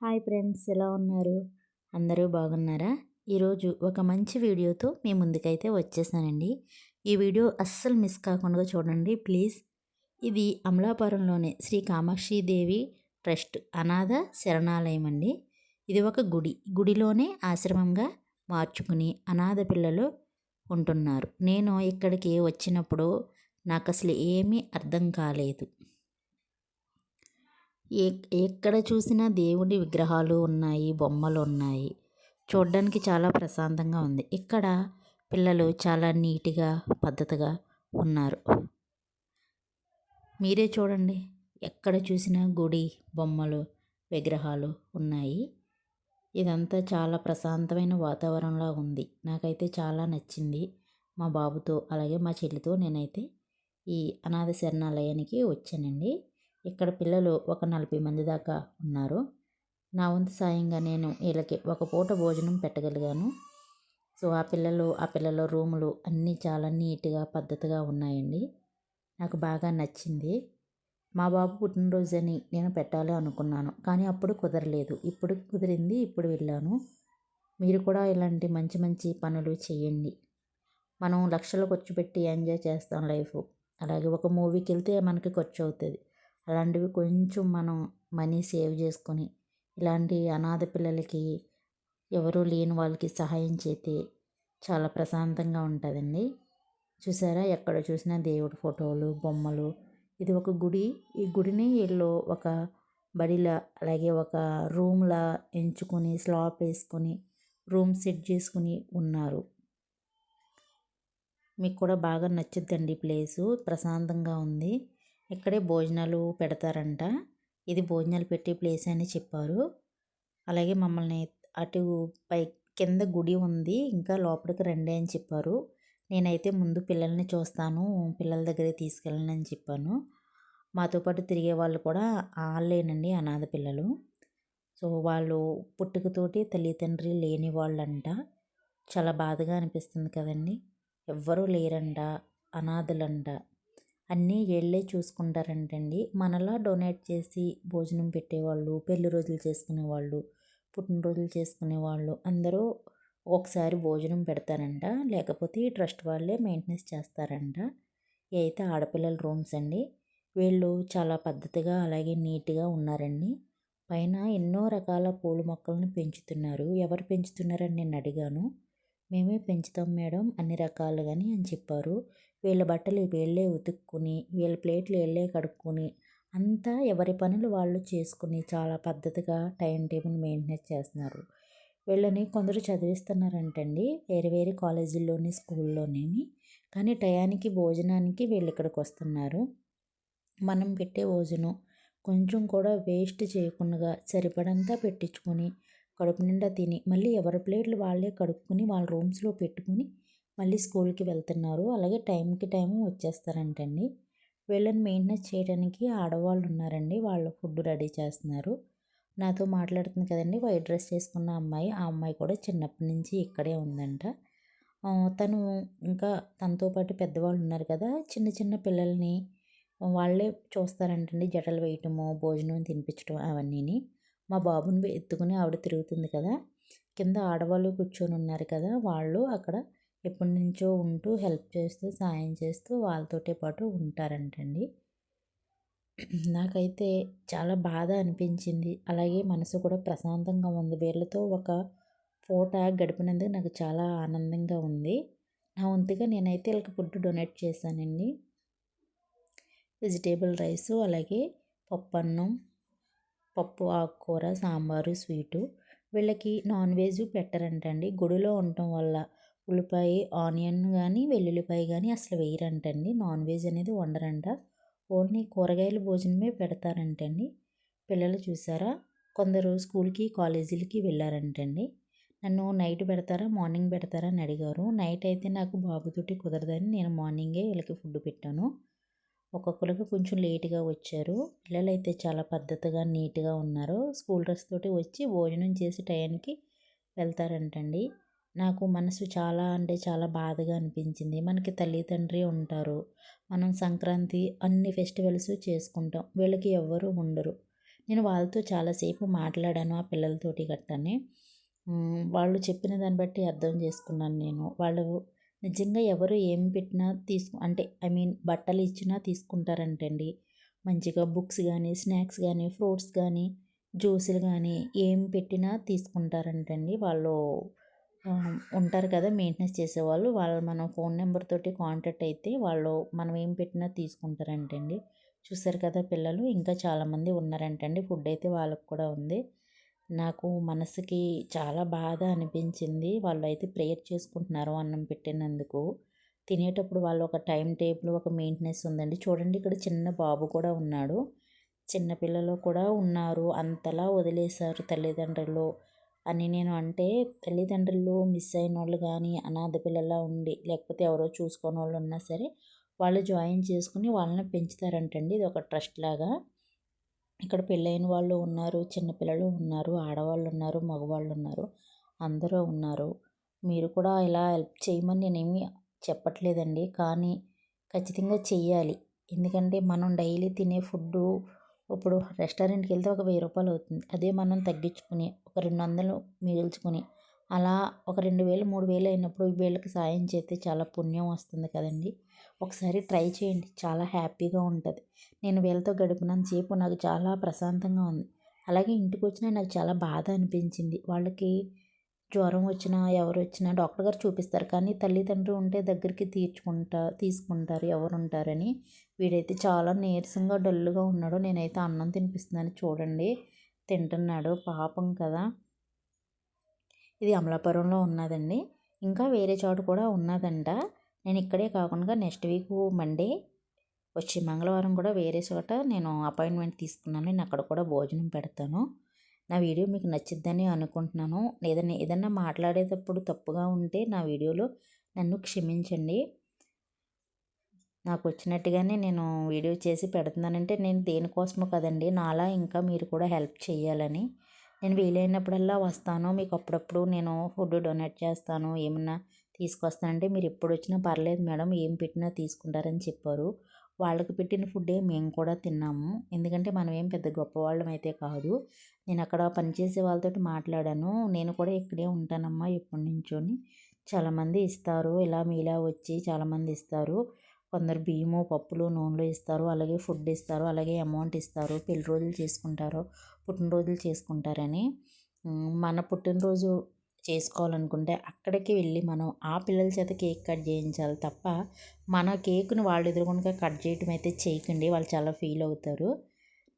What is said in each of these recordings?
Hi friends, ఎలా ఉన్నారు? అందరూ బాగున్నారా? ఈరోజు ఒక మంచి వీడియోతో మీ ముందుకైతే వచ్చేసానండి. ఈ వీడియో అస్సలు మిస్ కాకుండా చూడండి ప్లీజ్. ఇది అమలాపురంలోని శ్రీ కామాక్షిదేవి ట్రస్ట్ అనాథ శరణాలయం అండి. ఇది ఒక గుడిలోనే ఆశ్రమంగా మార్చుకుని అనాథ పిల్లలు ఉంటున్నారు. నేను ఇక్కడికి వచ్చినప్పుడు నాకు అసలు ఏమీ అర్థం కాలేదు. ఎక్కడ చూసినా దేవుడి విగ్రహాలు ఉన్నాయి, బొమ్మలు ఉన్నాయి. చూడ్డానికి చాలా ప్రశాంతంగా ఉంది. ఇక్కడ పిల్లలు చాలా నీట్గా పద్ధతిగా ఉన్నారు. మీరే చూడండి, ఎక్కడ చూసినా గుడి, బొమ్మలు, విగ్రహాలు ఉన్నాయి. ఇదంతా చాలా ప్రశాంతమైన వాతావరణంలా ఉంది. నాకైతే చాలా నచ్చింది. మా బాబుతో అలాగే మా చెల్లితో నేనైతే ఈ అనాథ శరణాలయానికి వచ్చానండి. ఇక్కడ పిల్లలు ఒక 40 మంది దాకా ఉన్నారు. నా వంతు సాయంగా నేను వీళ్ళకి ఒక పూట భోజనం పెట్టగలిగాను. సో ఆ పిల్లల రూములు అన్నీ చాలా నీట్గా పద్ధతిగా ఉన్నాయండి. నాకు బాగా నచ్చింది. మా బాబు పుట్టినరోజని నేను పెట్టాలి అనుకున్నాను, కానీ అప్పుడు కుదరలేదు. ఇప్పుడు కుదిరింది, ఇప్పుడు వెళ్ళాను. మీరు కూడా ఇలాంటి మంచి మంచి పనులు చేయండి. మనం లక్షలు ఖర్చు పెట్టి ఎంజాయ్ చేస్తాం లైఫ్. అలాగే ఒక మూవీకి వెళ్తే మనకి ఖర్చు అవుతుంది. అలాంటివి కొంచెం మనం మనీ సేవ్ చేసుకొని ఇలాంటి అనాథ పిల్లలకి, ఎవరూ లేని వాళ్ళకి సహాయం చేస్తే చాలా ప్రశాంతంగా ఉంటుందండి. చూసారా, ఎక్కడ చూసినా దేవుడి ఫోటోలు, బొమ్మలు. ఇది ఒక గుడి. ఈ గుడిని వీళ్ళు ఒక బడిలా, అలాగే ఒక రూమ్లా ఎంచుకొని స్లాబ్ వేసుకొని రూమ్ సెట్ చేసుకుని ఉన్నారు. మీకు కూడా బాగా నచ్చుద్దండి ప్లేసు. ప్రశాంతంగా ఉంది. ఇక్కడే భోజనాలు పెడతారంట. ఇది భోజనాలు పెట్టే ప్లేస్ అని చెప్పారు. అలాగే మమ్మల్ని అటు పై కింద గుడి ఉంది, ఇంకా లోపలికి రండి అని చెప్పారు. నేనైతే ముందు పిల్లల్ని చూస్తాను, పిల్లల దగ్గరే తీసుకెళ్ళండి అని చెప్పాను. మాతో పాటు తిరిగే వాళ్ళు కూడా వాళ్ళేనండి, అనాథ పిల్లలు. సో వాళ్ళు పుట్టుకతోటి తల్లిదండ్రి లేని వాళ్ళంట. చాలా బాధగా అనిపిస్తుంది కదండి. ఎవ్వరూ లేరంట, అనాథలంట. అన్నీ వీళ్ళే చూసుకుంటారంటండి. మనలా డొనేట్ చేసి భోజనం పెట్టేవాళ్ళు, పెళ్లి రోజులు చేసుకునేవాళ్ళు, పుట్టినరోజులు చేసుకునేవాళ్ళు అందరూ ఒకసారి భోజనం పెడతారంట. లేకపోతే ఈ ట్రస్ట్ వాళ్ళే మెయింటెనెన్స్ చేస్తారంట. ఇవి అయితే ఆడపిల్లల రూమ్స్ అండి. వీళ్ళు చాలా పద్ధతిగా అలాగే నీట్గా ఉన్నారండి. పైన ఎన్నో రకాల పూల మొక్కలను పెంచుతున్నారు. ఎవరు పెంచుతున్నారని నేను అడిగాను. మేమే పెంచుతాం మేడం అన్ని రకాలుగాని అని చెప్పారు. వీళ్ళ బట్టలు వీళ్ళే ఉతుక్కుని, వీళ్ళ ప్లేట్లు వీళ్ళే కడుక్కొని, అంతా ఎవరి పనులు వాళ్ళు చేసుకుని చాలా పద్ధతిగా టైం టేబుల్ మెయింటెనెన్స్ చేస్తున్నారు. వీళ్ళని కొందరు చదివిస్తున్నారంటండి, వేరే వేరే కాలేజీల్లోని, స్కూల్లోని. కానీ టయానికి భోజనానికి వీళ్ళు ఇక్కడికి వస్తున్నారు. మనం పెట్టే భోజనం కొంచెం కూడా వేస్ట్ చేయకుండా సరిపడంతా పెట్టించుకొని కడుపు నిండా తిని మళ్ళీ ఎవరి ప్లేట్లు వాళ్ళే కడుక్కొని వాళ్ళ రూమ్స్లో పెట్టుకుని మళ్ళీ స్కూల్కి వెళ్తున్నారు. అలాగే టైంకి టైం వచ్చేస్తారంటండి. వీళ్ళని మెయింటెనెన్స్ చేయడానికి ఆడవాళ్ళు ఉన్నారండి. వాళ్ళు ఫుడ్ రెడీ చేస్తున్నారు. నాతో మాట్లాడుతుంది కదండి వైట్ డ్రెస్ చేసుకున్న అమ్మాయి. ఆ అమ్మాయి కూడా చిన్నప్పటి నుంచి ఇక్కడే ఉందంట. తను ఇంకా తనతో పాటు పెద్దవాళ్ళు ఉన్నారు కదా, చిన్న చిన్న పిల్లల్ని వాళ్ళే చూస్తారంటండి. జడలు వేయటము, భోజనం తినిపించడం అవన్నీని. మా బాబుని ఎత్తుకుని ఆవిడ తిరుగుతుంది కదా, కింద ఆడవాళ్ళు కూర్చొని ఉన్నారు కదా, వాళ్ళు అక్కడ ఎప్పటి నుంచో ఉంటూ హెల్ప్ చేస్తూ సాయం చేస్తూ వాళ్ళతోటే పాటు ఉంటారంటండి. నాకైతే చాలా బాధ అనిపించింది. అలాగే మనసు కూడా ప్రశాంతంగా ఉంది. వీళ్ళతో ఒక పూట గడిపినందుకు నాకు చాలా ఆనందంగా ఉంది. నా వంతుగా నేనైతే వీళ్ళకి ఫుడ్ డొనేట్ చేశానండి. వెజిటేబుల్ రైసు, అలాగే పప్పన్నం, పప్పు, ఆకుకూర, సాంబారు, స్వీటు. వీళ్ళకి నాన్ వెజ్ పెట్టరంటండి. గుడిలో ఉండటం వల్ల ఉల్లిపాయ, ఆనియన్ కానీ వెల్లుల్లిపాయ కానీ అసలు వేయరంటండి. నాన్ వెజ్ అనేది వండరంట. ఓన్లీ కూరగాయల భోజనమే పెడతారంటండి. పిల్లలు చూసారా, కొందరు స్కూల్కి కాలేజీలకి వెళ్ళారంటండి. నన్ను నైట్ పెడతారా మార్నింగ్ పెడతారా అని అడిగారు. నైట్ అయితే నాకు బాబుతోటి కుదరదని నేను మార్నింగే వీళ్ళకి ఫుడ్ పెట్టాను. ఒక్కొక్కరికి కొంచెం లేట్గా వచ్చారు. పిల్లలైతే చాలా పద్ధతిగా నీట్గా ఉన్నారు. స్కూల్ డ్రెస్ తోటి వచ్చి భోజనం చేసి టయానికి వెళ్తారంటండి. నాకు మనసు చాలా అంటే చాలా బాధగా అనిపించింది. మనకి తల్లిదండ్రి ఉంటారు, మనం సంక్రాంతి అన్ని ఫెస్టివల్స్ చేసుకుంటాం, వీళ్ళకి ఎవ్వరూ ఉండరు. నేను వాళ్ళతో చాలాసేపు మాట్లాడాను ఆ పిల్లలతోటి గట్టని. వాళ్ళు చెప్పిన దాన్ని బట్టి అర్థం చేసుకున్నాను నేను. వాళ్ళు నిజంగా ఎవరు ఏం పెట్టినా అంటే ఐ మీన్ బట్టలు ఇచ్చినా తీసుకుంటారంటండి. మంచిగా బుక్స్ గానీ, స్నాక్స్ గానీ, ఫ్రూట్స్ గానీ, జ్యూసులు గానీ ఏం పెట్టినా తీసుకుంటారంటండి. వాళ్ళు ఉంటారు కదా మెయింటెనెన్స్ చేసేవాళ్ళు. వాళ్ళు మనం ఫోన్ నెంబర్ తోటి కాంటాక్ట్ అయితే వాళ్ళు మనం ఏం పెట్టినా తీసుకుంటారంటండి. చూసారు కదా పిల్లలు, ఇంకా చాలామంది ఉన్నారంటండి. ఫుడ్ అయితే వాళ్ళకి కూడా ఉంది. నాకు మనసుకి చాలా బాధ అనిపించింది. వాళ్ళైతే ప్రేయర్ చేసుకుంటున్నారు అన్నం పెట్టినందుకు. తినేటప్పుడు వాళ్ళు ఒక టైం టేబుల్, ఒక మెయింటెనెన్స్ ఉందండి. చూడండి ఇక్కడ చిన్న బాబు కూడా ఉన్నాడు. చిన్న పిల్లలు కూడా ఉన్నారు. అంతలా వదిలేశారు తల్లిదండ్రులు అని నేను అంటే, తల్లిదండ్రులు మిస్ అయినోళ్ళు గానీ, అనాథ పిల్లలా ఉండి, లేకపోతే ఎవరో చూసుకోనోళ్ళు ఉన్నా సరే, వాళ్ళు జాయిన్ చేసుకొని వాళ్ళని పెంచుతారంటండి. ఇది ఒక ట్రస్ట్ లాగా. ఇక్కడ పెళ్ళైన వాళ్ళు ఉన్నారు, చిన్నపిల్లలు ఉన్నారు, ఆడవాళ్ళు ఉన్నారు, మగవాళ్ళు ఉన్నారు, అందరూ ఉన్నారు. మీరు కూడా ఇలా హెల్ప్ చేయమని నేనేమి చెప్పట్లేదండి. కానీ ఖచ్చితంగా చెయ్యాలి. ఎందుకంటే మనం డైలీ తినే ఫుడ్డు ఇప్పుడు రెస్టారెంట్కి వెళ్తే ఒక 1000 అవుతుంది. అదే మనం తగ్గించుకుని ఒక 200 మిగిల్చుకొని అలా ఒక 2000, 3000 అయినప్పుడు వీళ్ళకి సాయం చేస్తే చాలా పుణ్యం వస్తుంది కదండి. ఒకసారి ట్రై చేయండి, చాలా హ్యాపీగా ఉంటుంది. నేను వీళ్ళతో గడిపినంత సేపు నాకు చాలా ప్రశాంతంగా ఉంది. అలాగే ఇంటికి వచ్చినా నాకు చాలా బాధ అనిపించింది. వాళ్ళకి జ్వరం వచ్చినా ఎవరు వచ్చినా డాక్టర్ గారు చూపిస్తారు, కానీ తల్లిదండ్రులు ఉంటే దగ్గరికి తీసుకుంటారు ఎవరుంటారని. వీడైతే చాలా నీరసంగా డల్గా ఉన్నాడు. నేనైతే అన్నం తినిపిస్తున్నాను చూడండి, తింటున్నాడు పాపం కదా. ఇది అమలాపురంలో ఉన్నదండి. ఇంకా వేరే చోట కూడా ఉన్నదంట. నేను ఇక్కడే కాకుండా నెక్స్ట్ వీక్ మండే వచ్చే మంగళవారం కూడా వేరే చోట నేను అపాయింట్మెంట్ తీసుకున్నాను. నేను అక్కడ కూడా భోజనం పెడతాను. నా వీడియో మీకు నచ్చిద్దని అనుకుంటున్నాను. ఏదన్నా మాట్లాడేటప్పుడు తప్పుగా ఉంటే నా వీడియోలో నన్ను క్షమించండి. నాకు వచ్చినట్టుగానే నేను వీడియో చేసి పెడుతున్నానంటే నేను దేనికోసమో కదండి, నాలా ఇంకా మీరు కూడా హెల్ప్ చేయాలని. నేను వీలైనప్పుడల్లా వస్తాను. మీకు అప్పుడప్పుడు నేను ఫుడ్ డొనేట్ చేస్తాను. ఏమన్నా తీసుకొస్తానంటే మీరు ఎప్పుడు వచ్చినా పర్లేదు మేడం, ఏం పెట్టినా తీసుకుంటారని చెప్పారు. వాళ్ళకి పెట్టిన ఫుడ్డే మేము కూడా తిన్నాము. ఎందుకంటే మనం ఏం పెద్ద గొప్పవాళ్ళం అయితే కాదు. నేను అక్కడ పనిచేసే వాళ్ళతోటి మాట్లాడాను. నేను కూడా ఇక్కడే ఉంటానమ్మా ఎప్పటి నుంచోని. చాలామంది ఇస్తారు, ఇలా మీలా వచ్చి చాలామంది ఇస్తారు. కొందరు బియ్యము, పప్పులు, నూనెలు ఇస్తారు. అలాగే ఫుడ్ ఇస్తారు. అలాగే అమౌంట్ ఇస్తారు. పెళ్లి రోజులు చేసుకుంటారు, పుట్టినరోజులు చేసుకుంటారని. మన పుట్టినరోజు చేసుకోవాలనుకుంటే అక్కడికి వెళ్ళి మనం ఆ పిల్లల చేత కేక్ కట్ చేయించాలి తప్ప మన కేక్ను వాళ్ళు ఎదురుగుండగా కట్ చేయటం అయితే చేయకండి. వాళ్ళు చాలా ఫీల్ అవుతారు.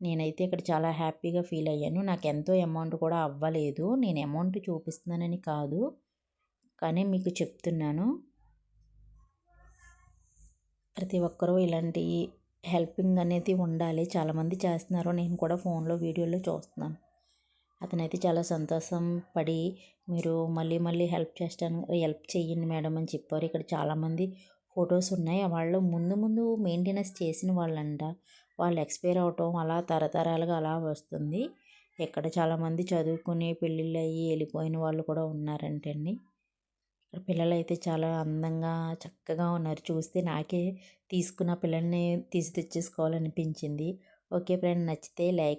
నేనైతే ఇక్కడ చాలా హ్యాపీగా ఫీల్ అయ్యాను. నాకు ఎంతో అమౌంట్ కూడా అవ్వలేదు. నేను అమౌంట్ చూపిస్తున్నానని కాదు, కానీ మీకు చెప్తున్నాను. ప్రతి ఒక్కరూ ఇలాంటి హెల్పింగ్ అనేది ఉండాలి. చాలామంది చేస్తున్నారు. నేను కూడా ఫోన్లో వీడియోలో చూస్తున్నాను. అతనైతే చాలా సంతోషం పడి మీరు మళ్ళీ మళ్ళీ హెల్ప్ చేయండి మేడం అని చెప్పారు. ఇక్కడ చాలామంది ఫొటోస్ ఉన్నాయి. వాళ్ళు ముందు ముందు మెయింటెనెన్స్ చేసిన వాళ్ళంట. వాళ్ళు ఎక్స్పైర్ అవటం అలా తరతరాలుగా అలా వస్తుంది. ఇక్కడ చాలామంది చదువుకుని పెళ్ళిళ్ళు అయ్యి వెళ్ళిపోయిన వాళ్ళు కూడా ఉన్నారంటండి. ఇక్కడ పిల్లలైతే చాలా అందంగా చక్కగా ఉన్నారు. చూస్తే నాకే తీసుకున్న పిల్లల్ని తెచ్చేసుకోవాలనిపించింది. ఓకే ఫ్రెండ్, నచ్చితే లైక్